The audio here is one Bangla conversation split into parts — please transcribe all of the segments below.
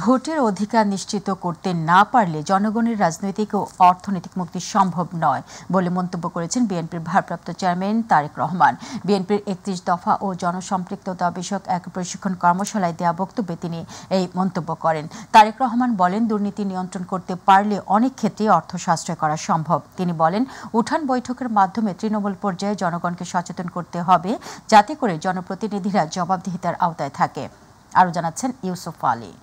ভোটের অধিকার নিশ্চিত করতে না পারলে জনগণের রাজনৈতিক ও অর্থনৈতিক মুক্তি সম্ভব নয় বলে মন্তব্য করেছেন বিএনপির ভারপ্রাপ্ত চেয়ারম্যান তারেক রহমান। বিএনপির ৩১ দফা ও জনসম্পৃক্ততা বিষয়ক এক প্রশিক্ষণ কর্মশালায় দেওয়া বক্তব্যে তিনি এই মন্তব্য করেন। তারেক রহমান বলেন, দুর্নীতি নিয়ন্ত্রণ করতে পারলে অনেক ক্ষেত্রে অর্থ সাশ্রয় করা সম্ভব। তিনি বলেন, উঠান বৈঠকের মাধ্যমে তৃণমূল পর্যায়ে জনগণকে সচেতন করতে হবে যাতে করে জনপ্রতিনিধিরা জবাবদিহিতার আওতায় থাকে। আরও জানাচ্ছেন ইউসুফ আলী।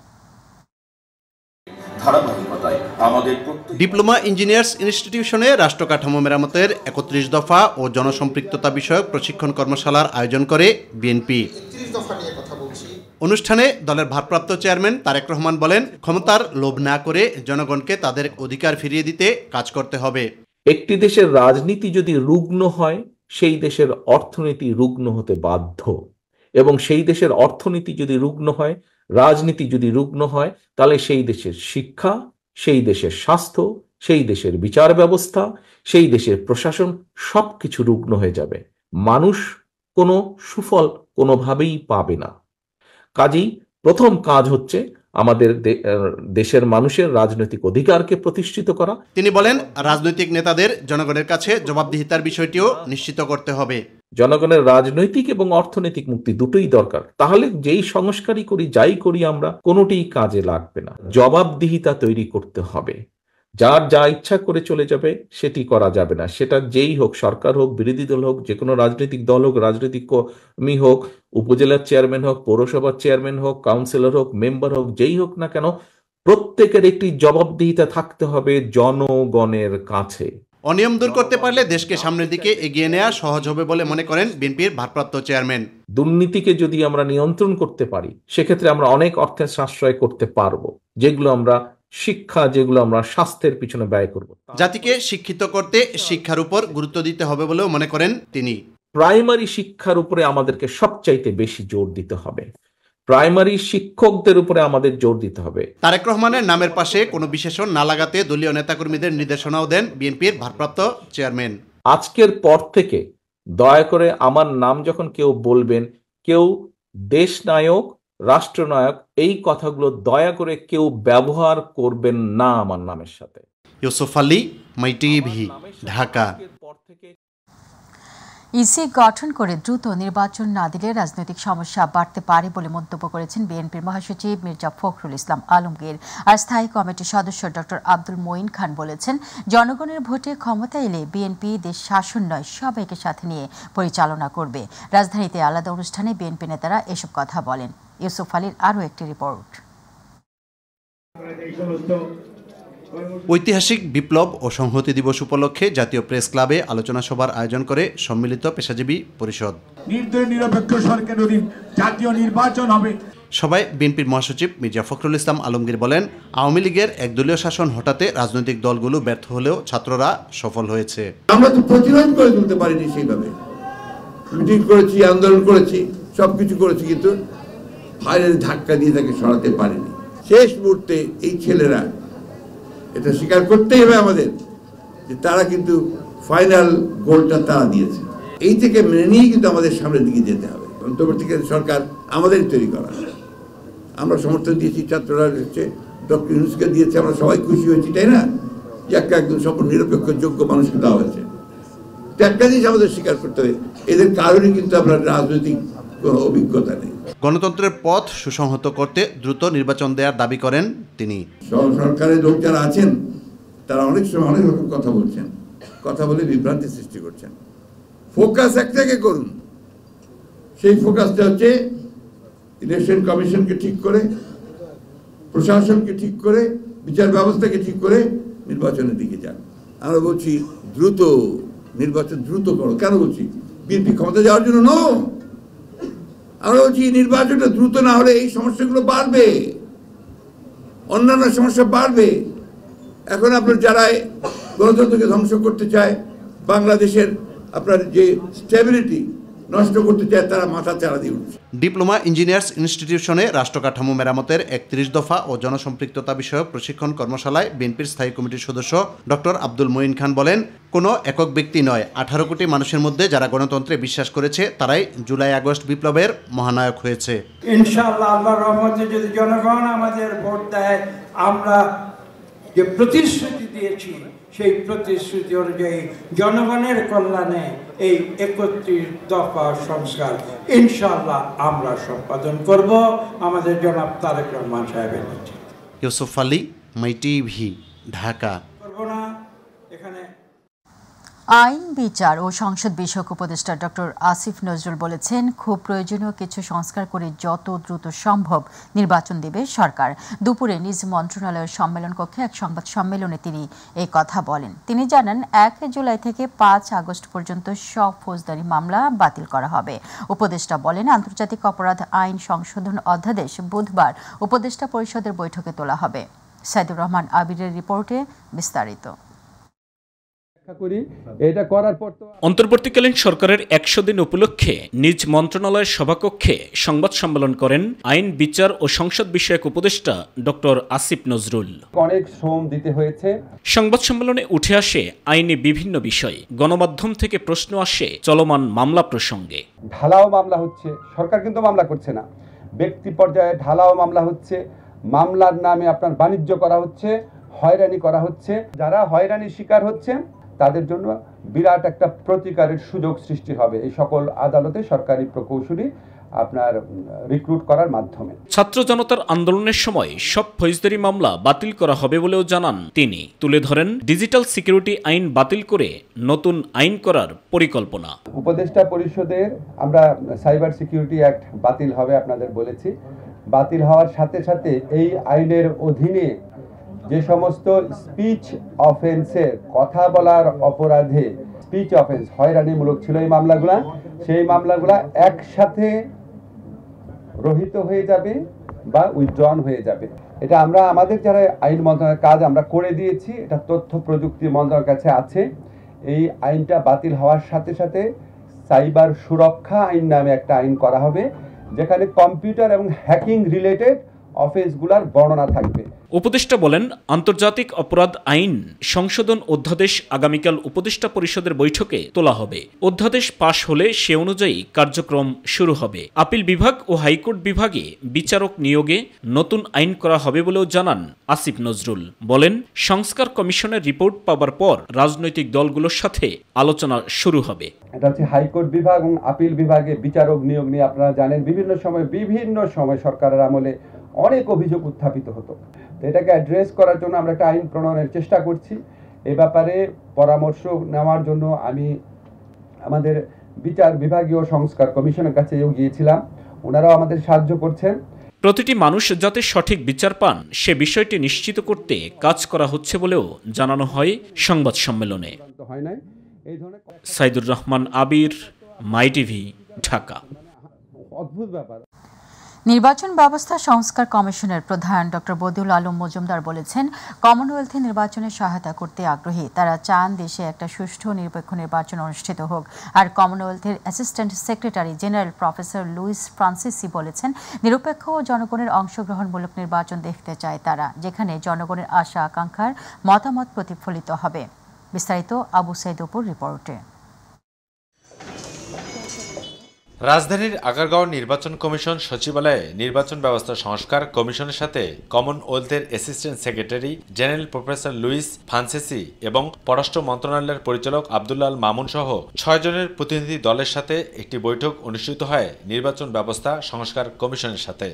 ডিপ্লোমা ইঞ্জিনিয়ার্স ইনস্টিটিউশনে রাষ্ট্র কাঠামো মেরামতের ৩১ দফা ও জনসম্পৃক্ততা বিষয়ক প্রশিক্ষণ কর্মশালার আয়োজন করে বিএনপি। অনুষ্ঠানে দলের ভারপ্রাপ্ত চেয়ারম্যান তারেক রহমান বলেন, ক্ষমতার লোভ না করে জনগণকে তাদের অধিকার ফিরিয়ে দিতে কাজ করতে হবে। একটি দেশের রাজনীতি যদি রুগ্ন হয়, সেই দেশের অর্থনীতি রুগ্ন হতে বাধ্য, এবং সেই দেশের অর্থনীতি যদি রুগ্ন হয়, রাজনীতি যদি রুগ্ন হয়, তাহলে সেই দেশের শিক্ষা, সেই দেশের স্বাস্থ্য, সেই দেশের বিচার ব্যবস্থা, সেই দেশের প্রশাসন সবকিছু রুগ্ন হয়ে যাবে। মানুষ কোনো সুফল কোনোভাবেই পাবে না। কাজেই প্রথম কাজ হচ্ছে আমাদের দেশের মানুষের রাজনৈতিক অধিকারকে প্রতিষ্ঠিত করা। তিনি বলেন, রাজনৈতিক নেতাদের জনগণের কাছে জবাবদিহিতার বিষয়টিও নিশ্চিত করতে হবে। জনগণের রাজনৈতিক এবং অর্থনৈতিক মুক্তি দুটোই দরকার। তাহলে যেই সংস্কারই করি, যাই করি আমরা, কোনোটিই কাজে লাগবে না। জবাবদিহিতা তৈরি করতে হবে। যার যা ইচ্ছা করে চলে যাবে সেটি করা যাবে না। সেটা যেই হোক, সরকার হোক, বিরোধী দল হোক, যে কোনো রাজনৈতিক দল হোক, রাজনৈতিক কর্মী হোক, উপজেলার চেয়ারম্যান হোক, পৌরসভার চেয়ারম্যান হোক, কাউন্সিলর হোক, মেম্বার হোক, যেই হোক না কেন, প্রত্যেকের একটি জবাবদিহিতা থাকতে হবে জনগণের কাছে। অনিয়ম দূর করতে পারলে দেশকে সামনের দিকে এগিয়ে নেওয়া সহজ হবে বলে মনে করেন বিএনপির ভারপ্রাপ্ত চেয়ারম্যান। দুর্নীতিকে যদি আমরা নিয়ন্ত্রণ করতে পারি, সেক্ষেত্রে আমরা অনেক অর্থের সাশ্রয় করতে পারবো, যেগুলো আমরা শিক্ষা, যেগুলো আমরা স্বাস্থ্যের পিছনে ব্যয় করব। জাতিকে শিক্ষিত করতে শিক্ষার উপর গুরুত্ব দিতে হবে বলেও মনে করেন তিনি। প্রাইমারি শিক্ষার উপরে আমাদেরকে সবচাইতে বেশি জোর দিতে হবে। প্রাইমারি শিক্ষকদের উপরে আমাদের জোর দিতে হবে। তারেক রহমানের নামের পাশে কোনো বিশেষণ না লাগাতে দলীয় নেতাকর্মীদের নির্দেশনাও দেন বিএনপির ভারপ্রাপ্ত চেয়ারম্যান। আজকের পর থেকে দয়া করে আমার নাম যখন কেউ বলবেন, কেউ দেশ নায়ক, রাষ্ট্রনায়ক, এই কথাগুলো দয়া করে কেউ ব্যবহার করবেন না আমার নামের সাথে। ইউসুফ আলী, মাই টিভি, ঢাকা। ইসি গঠন করে দ্রুত নির্বাচন না দিলে রাজনৈতিক সমস্যা বাড়তে পারে বলে মন্তব্য করেছেন বিএনপির মহাসচিব মির্জা ফখরুল ইসলাম আলমগীর। আর স্থায়ী কমিটির সদস্য ডক্টর আব্দুল মঈন খান বলেছেন, জনগণের ভোটে ক্ষমতা এলে বিএনপি দেশ শাসন নয়, সবাইকে সাথে নিয়ে পরিচালনা করবে। রাজধানীতে আলাদা অনুষ্ঠানে বিএনপি নেতারা এসব কথা বলেন। ইউসুফ আলীর আরও একটি রিপোর্ট। ঐতিহাসিক বিপ্লব ও সংহতি দিবস উপলক্ষে জাতীয় প্রেস ক্লাবে আলোচনা সভার আয়োজন করে সম্মিলিত পেশাজীবী পরিষদ। নিরপেক্ষ সরকারের অধীন জাতীয় নির্বাচন হবে। সভায় বিএনপির মহাসচিব মির্জা ফখরুল ইসলাম আলমগীর বলেন, আওয়ামী লীগের একদলীয় শাসন হটাতে রাজনৈতিক দলগুলো ব্যর্থ হলেও ছাত্ররা সফল হয়েছে। আমরা তো প্রতিরোধ করে তুলতে পারিনি সেইভাবে। মিটিং করেছি, আন্দোলন করেছি, সবকিছু করেছি, কিন্তু ফাইনাল ধাক্কা দিয়ে তাকে সরাতে পারিনি। শেষ মুহূর্তে এই ছেলেরা, এটা স্বীকার করতেই হবে আমাদের, যে তারা কিন্তু ফাইনাল গোলটা তারা দিয়েছে। এই থেকে মেনে নিয়েই কিন্তু আমাদের সামনের দিকে যেতে হবে। অন্তর্বর্তীকালীন সরকার আমাদের তৈরি করা, আমরা সমর্থন দিয়েছি, ছাত্ররা হচ্ছে ডক্টর ইউনূসকে দিয়েছে, আমরা সবাই খুশি হয়েছি, তাই না? যে একদম সম্পূর্ণ নিরপেক্ষ যোগ্য মানুষকে দেওয়া হয়েছে। একটা জিনিস আমাদের স্বীকার করতে হবে, এদের কারণে কিন্তু আপনার রাজনৈতিক কোনো অভিজ্ঞতা নেই। গণতন্ত্রের পথ সুসংহত করতে দ্রুত নির্বাচন দেওয়ার দাবি করেন তিনি। সরকারের লোক যারা আছেন তারা অনেক সময় অনেক রকম কথা বলছেন, কথা বলে বিভ্রান্তি সৃষ্টি করছেন। ফোকাস একটাকে করুন, সেই ফোকাসটা হচ্ছে ইলেকশন কমিশনকে ঠিক করে, প্রশাসনকে ঠিক করে, বিচার ব্যবস্থাকে ঠিক করে নির্বাচনের দিকে যান। আমরা বলছি দ্রুত নির্বাচন দ্রুত করো। কেন বলছি? বিএনপি ক্ষমতা যাওয়ার জন্য ন, আমরা বলছি নির্বাচনটা দ্রুত না হলে এই সমস্যাগুলো বাড়বে, অন্যান্য সমস্যা বাড়বে। এখন আপনার যারা গণতন্ত্রকে ধ্বংস করতে চায়, বাংলাদেশের আপনার যে স্টেবিলিটি, নষ্ট করতে চায় তারা মাথা চারা দিয়ে উঠছে। ডিপ্লোমা ইঞ্জিনিয়ার্স ইনস্টিটিউশনে রাষ্ট্র কাঠামো মেরামতের 31 দফা ও জনসম্পৃক্ততা বিষয়ক প্রশিক্ষণ কর্মশালায় বিএনপির স্থায়ী কমিটির সদস্য ডক্টর আব্দুল মঈন খান বলেন, কোনো একক ব্যক্তি নয়, 18 কোটি মানুষের মধ্যে যারা গণতন্ত্রে বিশ্বাস করেছে তারাই জুলাই আগস্ট বিপ্লবের মহানায়ক হয়েছে। ইনশাআল্লাহ আল্লাহর রহমতে যদি জনগণ আমাদের ভোট দেয়, আমরা যে প্রতিশ্রুতি দিয়েছি সেই প্রতিশ্রুতি অনুযায়ী জনগণের কল্যাণে এই 31 দফা সংস্কার ইনশাআল্লাহ আমরা সম্পাদন করব আমাদের জনাব তারেক রহমান সাহেবের নেতৃত্বে। ইউসুফ আলী, মাই টিভি, ঢাকা। করব না এখানে। আইন, বিচার ও সংসদ বিষয়ক উপদেষ্টা ডক্টর আসিফ নজরুল বলেছেন, খুব প্রয়োজনীয় কিছু সংস্কার করে যত দ্রুত সম্ভব নির্বাচন দেবে সরকার। দুপুরে নিজ মন্ত্রণালয়ের সম্মেলন কক্ষে এক সংবাদ সম্মেলনে তিনি এই কথা বলেন। তিনি জানান, 1 জুলাই থেকে 5 আগস্ট পর্যন্ত সব ফৌজদারি মামলা বাতিল করা হবে। উপদেষ্টা বলেন, আন্তর্জাতিক অপরাধ আইন সংশোধন অধ্যাদেশ বুধবার উপদেষ্টা পরিষদের বৈঠকে তোলা হবে। সাইদুর রহমান আবিরের রিপোর্টে বিস্তারিত। অন্তর্বর্তীকালীন সরকারের 100 দিন উপলক্ষে নিজ মন্ত্রণালয়ের সভাকক্ষে সংবাদ সম্মেলন করেন আইন, বিচার ও সংসদ বিষয়ক উপদেষ্টা ডক্টর আসিফ নজরুল। অনেক শ্রম দিতে হয়েছে। সংবাদ সম্মেলনে উঠে আসে আইনি বিভিন্ন বিষয়। গণমাধ্যম থেকে প্রশ্ন আসে চলমান মামলা প্রসঙ্গে। ঢালাও মামলা হচ্ছে, সরকার কিন্তু মামলা করছে না, ব্যক্তি পর্যায়ে ঢালাও মামলা হচ্ছে, মামলার নামে আপনার বাণিজ্য করা হচ্ছে, হয়রানি করা হচ্ছে। যারা হয়রানির শিকার হচ্ছে তাদের জন্য বিরাট একটা প্রতিকারের সুযোগ সৃষ্টি হবে এই সকল আদালতে সরকারি প্রকৌশলী আপনার রিক্রুট করার মাধ্যমে। ছাত্র জনতার আন্দোলনের সময় সব ফৌজদারি মামলা বাতিল করা হবে বলেও জানান তিনি। তুলে ধরেন ডিজিটাল সিকিউরিটি আইন বাতিল করে নতুন আইন করার পরিকল্পনা। উপদেষ্টা পরিষদের আমরা সাইবার সিকিউরিটি অ্যাক্ট বাতিল হবে আপনাদের বলেছি। বাতিল হওয়ার সাথে সাথে এই আইনের অধীনে যে সমস্ত স্পিচ অফেন্সের, কথা বলার অপরাধে স্পিচ অফেন্স হয়রানিমূলক ছিল এই মামলাগুলা, সেই মামলাগুলা একসাথে রহিত হয়ে যাবে বা উইথড্রন হয়ে যাবে। এটা আমরা আমাদের যারা আইন মন্ত্রণালয়ের কাজ আমরা করে দিয়েছি, এটা তথ্য প্রযুক্তি মন্ত্রণালয়ের কাছে আছে। এই আইনটা বাতিল হওয়ার সাথে সাথে সাইবার সুরক্ষা আইন নামে একটা আইন করা হবে, যেখানে কম্পিউটার এবং হ্যাকিং রিলেটেড অফেন্সগুলোর বর্ণনা থাকবে। উপদেষ্টা বলেন, আন্তর্জাতিক অপরাধ আইন সংশোধন অধ্যাদেশ আগামীকাল উপদেষ্টা পরিষদের বৈঠকে তোলা হবে। অধ্যাদেশ পাশ হলে সে অনুযায়ী কার্যক্রম শুরু হবে। আপিল বিভাগ ও হাইকোর্ট বিভাগে বিচারক নিয়োগে নতুন আইন করা হবে বলেও জানান আসিফ নজরুল। বলেন, সংস্কার কমিশনের রিপোর্ট পাওয়ার পর রাজনৈতিক দলগুলোর সাথে আলোচনা শুরু হবে। এটা হচ্ছে হাইকোর্ট বিভাগ এবং আপিল বিভাগে বিচারক নিয়োগ নিয়ে আপনারা জানেন বিভিন্ন সময় সরকারের আমলে অনেক অভিযোগ উত্থাপিত হতো। এটাকে অ্যাড্রেস করার জন্য আমরা একটা আইন প্রণয়নের চেষ্টা করছি। এ ব্যাপারে পরামর্শ নেওয়ার জন্য আমি আমাদের বিচার বিভাগীয় সংস্কার কমিশনের কাছেও গিয়েছিলাম, ওনারাও আমাদের সাহায্য করছেন। প্রতিটি মানুষ যাতে সঠিক বিচার পান সে বিষয়টি নিশ্চিত করতে কাজ করা হচ্ছে বলেও জানানো হয় সংবাদ সম্মেলনে। সাইদুর রহমান আবির, মাই টিভি, ঢাকা। অদ্ভুত ব্যাপার। নির্বাচন ব্যবস্থা সংস্কার কমিশনের প্রধান ডক্টর বদিউল আলম মজুমদার বলেছেন, কমনওয়েলথে নির্বাচনে সহায়তা করতে আগ্রহী। তারা চান দেশে একটা সুষ্ঠু নিরপেক্ষ নির্বাচন অনুষ্ঠিত হোক। আর কমনওয়েলথের assistant secretary general professor Luis Franceschi বলেছেন, নিরপেক্ষ ও জনগণের অংশগ্রহণমূলক নির্বাচন দেখতে চায় তারা, যেখানে জনগণের আশা আকাঙ্ক্ষার মতামত প্রতিফলিত হবে। বিস্তারিত আবু সাইদ অপুর রিপোর্টে। রাজধানীর আগারগাঁও নির্বাচন কমিশন সচিবালয়ে নির্বাচন ব্যবস্থা সংস্কার কমিশনের সাথে কমনওয়েলথের assistant secretary general professor Luis Franceschi এবং পররাষ্ট্র মন্ত্রণালয়ের পরিচালক আব্দুল্লাহ আল মামুন সহ 6 জনের প্রতিনিধি দলের সাথে একটি বৈঠক অনুষ্ঠিত হয় নির্বাচন ব্যবস্থা সংস্কার কমিশনের সাথে।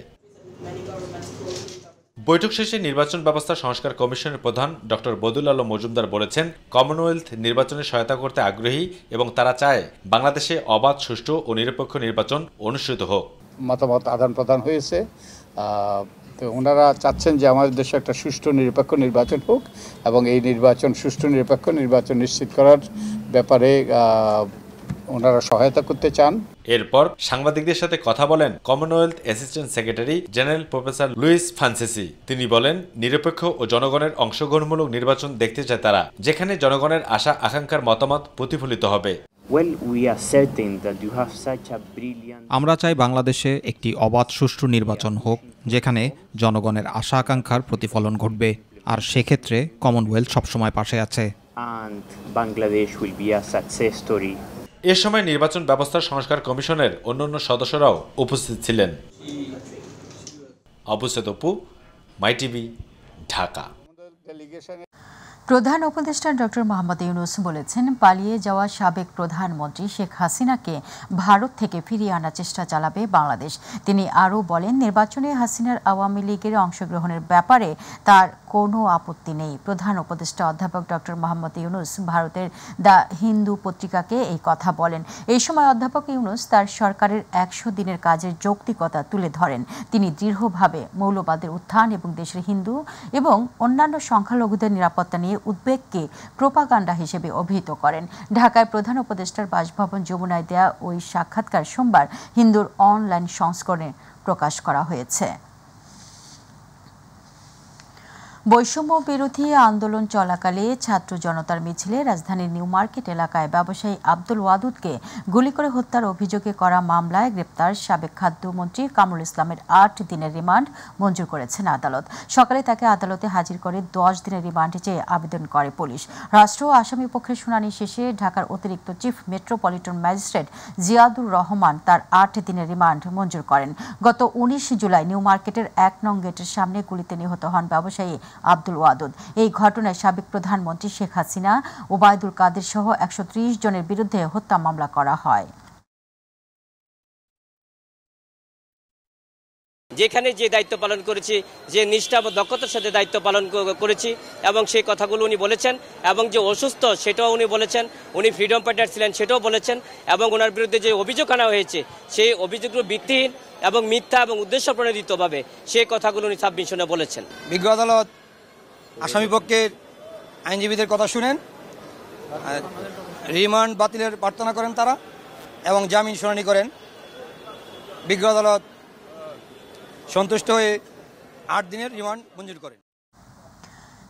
বৈঠক শেষে নির্বাচন ব্যবস্থা সংস্কার কমিশনের প্রধান ডক্টর বদিউল আলম মজুমদার বলেছেন, কমনওয়েলথ নির্বাচনে সহায়তা করতে আগ্রহী এবং তারা চায় বাংলাদেশে অবাধ, সুষ্ঠু ও নিরপেক্ষ নির্বাচন অনুষ্ঠিত হোক। মতামত আদান প্রদান হয়েছে, তো ওনারা চাচ্ছেন যে আমাদের দেশে একটা সুষ্ঠু নিরপেক্ষ নির্বাচন হোক এবং এই নির্বাচন সুষ্ঠু নিরপেক্ষ নির্বাচন নিশ্চিত করার ব্যাপারে ওনারা সহায়তা করতে চান। এরপর সাংবাদিকদের সাথে কথা বলেন Commonwealth assistant secretary general professor Luis Franceschi. তিনি বলেন, নিরপেক্ষ ও জনগণের অংশগ্রহণমূলক নির্বাচন দেখতে চায় তারা, যেখানে জনগণের আশা আকাঙ্ক্ষার মতামত প্রতিফলিত হবে। আমরা চাই বাংলাদেশে একটি অবাধ সুষ্ঠু নির্বাচন হোক, যেখানে জনগণের আশা আকাঙ্ক্ষার প্রতিফলন ঘটবে, আর সেক্ষেত্রে কমনওয়েলথ সবসময় পাশে আছে। এ সময় নির্বাচন ব্যবস্থা সংস্কার কমিশনের অন্যান্য সদস্যরাও উপস্থিত ছিলেন। অবুসেদ অপু, মাই টিভি, ঢাকা। প্রধান উপদেষ্টা ডক্টর মোহাম্মদ ইউনূস বলেছেন, পালিয়ে যাওয়া সাবেক প্রধানমন্ত্রী শেখ হাসিনাকে ভারত থেকে ফিরিয়ে আনার চেষ্টা চালাবে বাংলাদেশ। তিনি আরও বলেন, নির্বাচনে হাসিনার আওয়ামী লীগের অংশগ্রহণের ব্যাপারে তার কোনো আপত্তি নেই। প্রধান উপদেষ্টা অধ্যাপক ডক্টর মোহাম্মদ ইউনূস ভারতের দ্য হিন্দু পত্রিকাকে এই কথা বলেন। এই সময় অধ্যাপক ইউনূস তার সরকারের 100 দিনের কাজের যৌক্তিকতা তুলে ধরেন। তিনি দৃঢ়ভাবে মৌলবাদের উত্থান এবং দেশের হিন্দু এবং অন্যান্য সংখ্যালঘুদের নিরাপত্তা নিয়ে উদ্বেগকে প্রোপাগান্ডা হিসেবে অভিহিত করেন। ঢাকায় প্রধান উপদেষ্টার বাসভবন যমুনায় দেয়া ওই সাক্ষাৎকার সোমবার হিন্দুর অনলাইন সংস্করণে প্রকাশ করা হয়েছে। বৈষম্য বিরোধী আন্দোলন চলাকালে ছাত্র জনতার মিছিলে রাজধানীর নিউ মার্কেট এলাকায় ব্যবসায়ী আব্দুল ওয়াদুদকে গুলি করে হত্যার অভিযোগে করা মামলায় গ্রেপ্তার সাবেক খাদ্যমন্ত্রী কামরুল ইসলামের 8 দিনের রিমান্ড মঞ্জুর করেছেন আদালত। সকালে তাকে আদালতে হাজির করে 10 দিনের রিমান্ডে চেয়ে আবেদন করে পুলিশ। রাষ্ট্র ও আসামি পক্ষের শুনানি শেষে ঢাকার অতিরিক্ত chief metropolitan magistrate Ziadur Rahman তার 8 দিনের রিমান্ড মঞ্জুর করেন। গত 19 জুলাই নিউ মার্কেটের 1 নং গেটের সামনে গুলিতে নিহত হন ব্যবসায়ী আব্দুল ওয়াদুদ। এই ঘটনায় সাবেক প্রধানমন্ত্রী শেখ হাসিনা, ওবায়দুল কাদের সহ 130 জনের বিরুদ্ধে হত্যা মামলা করা হয়। যেখানে যে দায়িত্ব পালন করেছি, যে নিষ্ঠা ও দক্ষতার সাথে দায়িত্ব পালন করেছি এবং সেই কথাগুলো উনি বলেছেন, এবং যে অসুস্থ সেটাও উনি বলেছেন, উনি ফ্রিডম ফাইটার ছিলেন সেটাও বলেছেন, এবং ওনার বিরুদ্ধে যে অভিযোগ আনা হয়েছে সেই অভিযোগগুলো ভিত্তিহীন এবং মিথ্যা এবং উদ্দেশ্য প্রণোদিতভাবে সেই কথাগুলো উনি সাবমিশনে বলেছেন। বিজ্ঞ আদালত আসামি পক্ষের আইনজীবীদের কথা শুনেন, রিমান্ড বাতিলের প্রার্থনা করেন তারা এবং জামিন শুনানি করেন। বিজ্ঞ আদালত সন্তুষ্ট হয়ে 8 দিনের রিমান্ড মঞ্জুর করেন।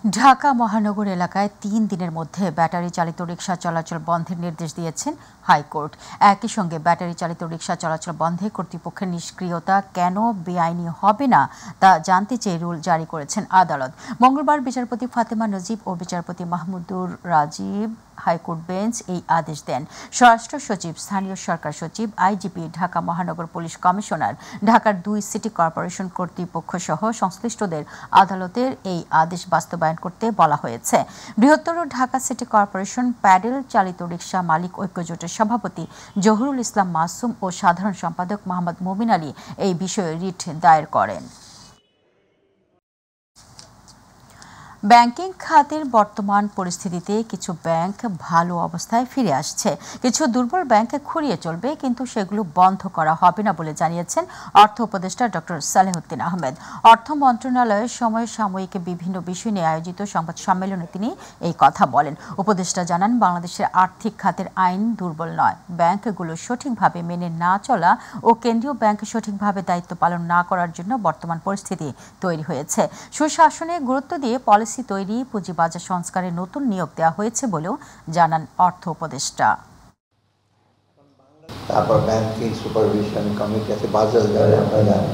ঢাকা মহানগর এলাকায় 3 দিনের মধ্যে ব্যাটারি চালিত রিকশা চলাচল বন্ধের নির্দেশ দিয়েছেন হাইকোর্ট। একই সঙ্গে ব্যাটারি চালিত রিকশা চলাচল বন্ধে কর্তৃপক্ষের নিষ্ক্রিয়তা কেন বেআইনি হবে না তা জানতে চেয়ে রুল জারি করেছেন আদালত। মঙ্গলবার বিচারপতি ফাতেমা নজিব ও বিচারপতি মাহমুদুর রাজীব হাইকোর্ট বেঞ্চ এই আদেশ দেন। স্বরাষ্ট্র সচিব, স্থানীয় সরকার সচিব, আইজিপি, ঢাকা মহানগর পুলিশ কমিশনার, ঢাকার 2 সিটি কর্পোরেশন কর্তৃপক্ষ সহ সংশ্লিষ্টদের আদালতের এই আদেশ বাস্তবায়ন করতে বলা হয়েছে। বৃহত্তর ঢাকা সিটি কর্পোরেশন প্যাডেল চালিত রিকশা মালিক ঐক্য জোটের সভাপতি জহুরুল ইসলাম মাসুম ও সাধারণ সম্পাদক মোহাম্মদ মুবিন আলী এই বিষয়ে রিট দায়ের করেন। ব্যাংকিং খাতের বর্তমান পরিস্থিতিতে কিছু ব্যাংক ভালো অবস্থায় ফিরে আসছে, কিছু দুর্বল ব্যাংক খুঁড়িয়ে চলবে, কিন্তু সেগুলো বন্ধ করা হবে না বলে জানিয়েছেন অর্থ উপদেষ্টা ডক্টর সালেহুদ্দিন আহমেদ। অর্থ মন্ত্রণালয়ের সমসাময়িক বিভিন্ন বিষয় নিয়ে আয়োজিত সংবাদ সম্মেলনে তিনি এই কথা বলেন। উপদেষ্টা জানান, বাংলাদেশের আর্থিক খাতের আইন দুর্বল নয়, ব্যাংকগুলো সঠিকভাবে মেনে না চলা ও কেন্দ্রীয় ব্যাংক সঠিকভাবে দায়িত্ব পালন না করার জন্য বর্তমান পরিস্থিতি তৈরি হয়েছে। সুশাসনে গুরুত্ব দিয়ে পলিসি তৈরি, পুঁজিবাজার সংস্কারে নতুন নিয়োগ দেওয়া হয়েছে বলেও জানান অর্থ উপদেষ্টা। তারপর ব্যাংকিং সুপারভিশন কমিটি আছে, বাজার যারা আমরা জানি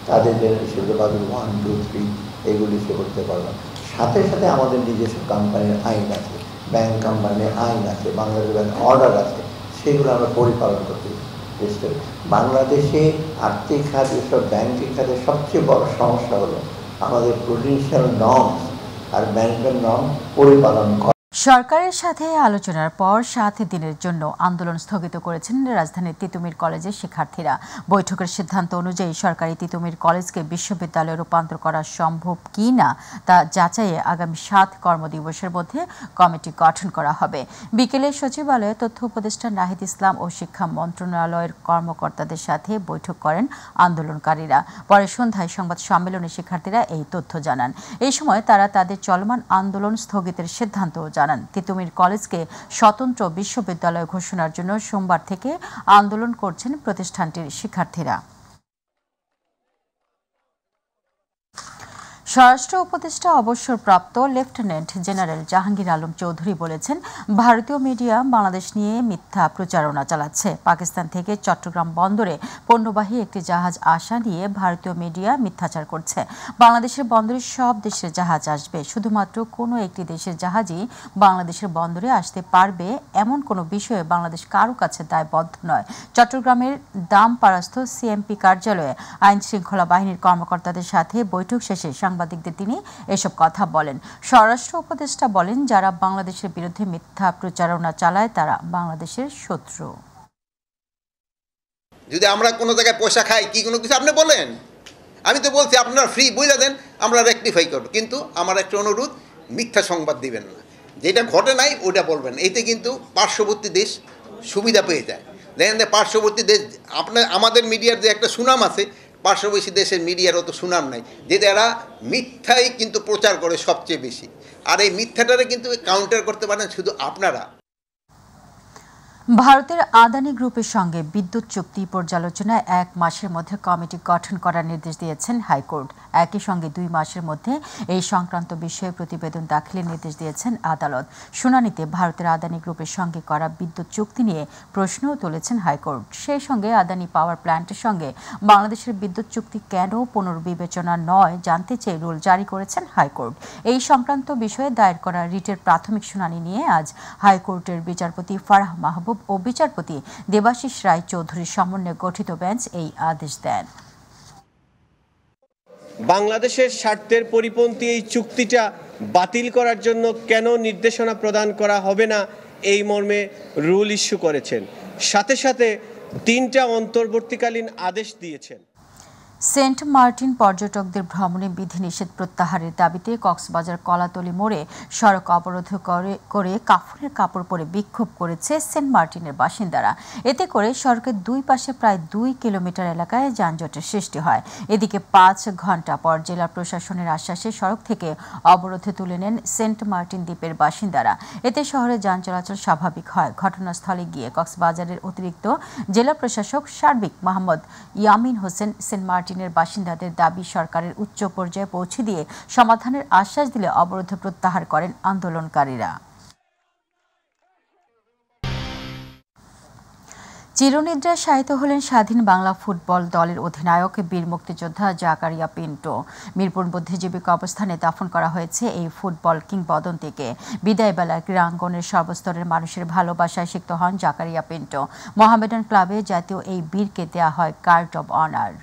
তাদের জন্য হিসেবে বাজার 1, 2, 3 এগুলি সে করতে পারবেন। সাথে সাথে আমাদের নিজস্ব কোম্পানির আইন আছে, ব্যাংক কোম্পানির আইন আছে, বাংলাদেশ ব্যাংক অর্ডার আছে, সেগুলো আমরা পরিপালন করতে চেষ্টা করি। বাংলাদেশে আর্থিক খাত, এসব ব্যাংকিং খাতের সবচেয়ে বড় সমস্যা হলো আমাদের প্রুডেন্সিয়াল নর্মস আর ম্যানেজমেন্ট নর্ম পরিপালন করা। সরকারের সাথে আলোচনার পর 7 দিনের জন্য আন্দোলন স্থগিত করেছেন রাজধানীর তিতুমির কলেজের শিক্ষার্থীরা। বৈঠকের সিদ্ধান্ত অনুযায়ী সরকারি তিতুমির কলেজকে বিশ্ববিদ্যালয়ে রূপান্তর করা সম্ভব কি না তা যাচাইয়ে আগামী 7 কর্মদিবসের মধ্যে কমিটি গঠন করা হবে। বিকেলে সচিবালয়ে তথ্য উপদেষ্টা নাহিদ ইসলাম ও শিক্ষা মন্ত্রণালয়ের কর্মকর্তাদের সাথে বৈঠক করেন আন্দোলনকারীরা। পরে সন্ধ্যায় সংবাদ সম্মেলনে শিক্ষার্থীরা এই তথ্য জানান। এই সময় তারা তাদের চলমান আন্দোলন স্থগিতের সিদ্ধান্ত জানান। তিতুমির কলেজকে স্বতন্ত্র বিশ্ববিদ্যালয় ঘোষণার জন্য সোমবার থেকে আন্দোলন করছেন প্রতিষ্ঠানটির শিক্ষার্থীরা। স্বরাষ্ট্র উপদেষ্টা অবসরপ্রাপ্ত লেফটেন্যান্ট জেনারেল জাহাঙ্গীর আলম চৌধুরী বলেছেন, ভারতীয় মিডিয়া বাংলাদেশ নিয়ে মিথ্যা প্রচারণা চালাচ্ছে। পাকিস্তান থেকে চট্টগ্রাম বন্দরে পণ্যবাহী একটি জাহাজ আসা নিয়ে ভারতীয় মিডিয়া মিথ্যাচার করছে। বাংলাদেশের বন্দরে সব দেশের জাহাজ আসবে, শুধুমাত্র কোনো একটি দেশের জাহাজই বাংলাদেশের বন্দরে আসতে পারবে এমন কোনো বিষয়ে বাংলাদেশ কারো কাছে দায়বদ্ধ নয়। চট্টগ্রামের দামপাড়াস্থ সিএমপি কার্যালয়ে আইন শৃঙ্খলা বাহিনীর কর্মকর্তাদের সাথে বৈঠক শেষে সাংবাদিকদের তিনি এসব কথা বলেন। স্বরাষ্ট্র উপদেষ্টা বলেন, যারা বাংলাদেশের বিরুদ্ধে মিথ্যা প্রচারণা চালায় তারা বাংলাদেশের শত্রু। যদি আমরা কোনো জায়গায় পয়সা খাই কি কোনো কিছু আপনি বলেন, আমি তো বলছি আপনারা ফ্রি বইলা দেন, আমরা রেকটিফাই করব, কিন্তু আমার একটা অনুরোধ, মিথ্যা সংবাদ দিবেন না, যেটা ঘটে নাই ওটা বলবেন। এতে কিন্তু পার্শ্ববর্তী দেশ সুবিধা পেয়ে যায়। দেখেন যে পার্শ্ববর্তী দেশ, আমাদের মিডিয়ার যে একটা সুনাম আছে, পার্শ্ববর্তী দেশের মিডিয়ার অত সুনাম নাই, যে তারা মিথ্যাই কিন্তু প্রচার করে সবচেয়ে বেশি। আর এই মিথ্যাটারে কিন্তু কাউন্টার করতে পারেন শুধু আপনারা। ভারতের আদানি গ্রুপের সঙ্গে বিদ্যুৎ চুক্তি পর্যালোচনায় 1 মাসের মধ্যে কমিটি গঠন করার নির্দেশ দিয়েছেন হাইকোর্ট। একই সঙ্গে 2 মাসের মধ্যে এই সংক্রান্ত বিষয়ে প্রতিবেদন দাখিলের নির্দেশ দিয়েছেন আদালত। শুনানিতে ভারতের আদানি গ্রুপের সঙ্গে করা বিদ্যুৎ চুক্তি নিয়ে প্রশ্নও তুলেছেন হাইকোর্ট। সেই সঙ্গে আদানি পাওয়ার প্ল্যান্টের সঙ্গে বাংলাদেশের বিদ্যুৎ চুক্তি কেন পুনর্বিবেচনা নয় জানতে চেয়ে রুল জারি করেছেন হাইকোর্ট। এই সংক্রান্ত বিষয়ে দায়ের করা রিটের প্রাথমিক শুনানি নিয়ে আজ হাইকোর্টের বিচারপতি ফারাহ মাহবুব ও বিচারপতি দেবাশিস রায় চৌধুরীর সমন্বয়ে গঠিত বেঞ্চ এই আদেশ দেন। বাংলাদেশের স্বার্থের পরিপন্থী এই চুক্তিটা বাতিল করার জন্য কেন নির্দেশনা প্রদান করা হবে না, এই মর্মে রুল ইস্যু করেছেন। সাথে সাথে 3টা অন্তর্বর্তীকালীন আদেশ দিয়েছেন। সেন্ট মার্টিন পর্যটকদের ভ্রমণে বিধিনিষেধ প্রত্যাহারের দাবিতে কক্সবাজার কলাতলী মোড়ে সড়ক অবরোধ করে কাফনের কাপড় পরে বিক্ষোভ করেছে সেন্ট মার্টিনের বাসিন্দারা। এতে করে সড়কের 2 পাশে প্রায় 2 কিলোমিটার এলাকায় যানজটের সৃষ্টি হয়। এদিকে 5 ঘন্টা পর জেলা প্রশাসনের আশ্বাসে সড়ক থেকে অবরোধে তুলে নেন সেন্ট মার্টিন দ্বীপের বাসিন্দারা। এতে শহরে যান চলাচল স্বাভাবিক হয়। ঘটনাস্থলে গিয়ে কক্সবাজারের অতিরিক্ত জেলা প্রশাসক সার্বিক মোহাম্মদ ইয়ামিন হোসেন সেন্ট মার্টিনের বাসিন্দাদের দাবি সরকারের উচ্চ পর্যায়ে পৌঁছে দিয়ে সমাধানের আশ্বাস দিলে অবরোধ প্রত্যাহার করেন আন্দোলনকারীরা। চিরনিদ্রায় শায়িত হলেন স্বাধীন বাংলা ফুটবল দলের অধিনায়ক বীর মুক্তিযোদ্ধা জাকারিয়া পিন্টো। মিরপুর বুদ্ধিজীবী কবরস্থানে দাফন করা হয়েছে এই ফুটবল কিংবদন্তিকে। বিদায়বেলায় ক্রীড়াঙ্গনের সর্বস্তরের মানুষের ভালোবাসায় সিক্ত হন জাকারিয়া পিন্টো। মোহামেডান ক্লাবে জাতীয় এই বীরকে দেয়া হয় গার্ড অব অনার।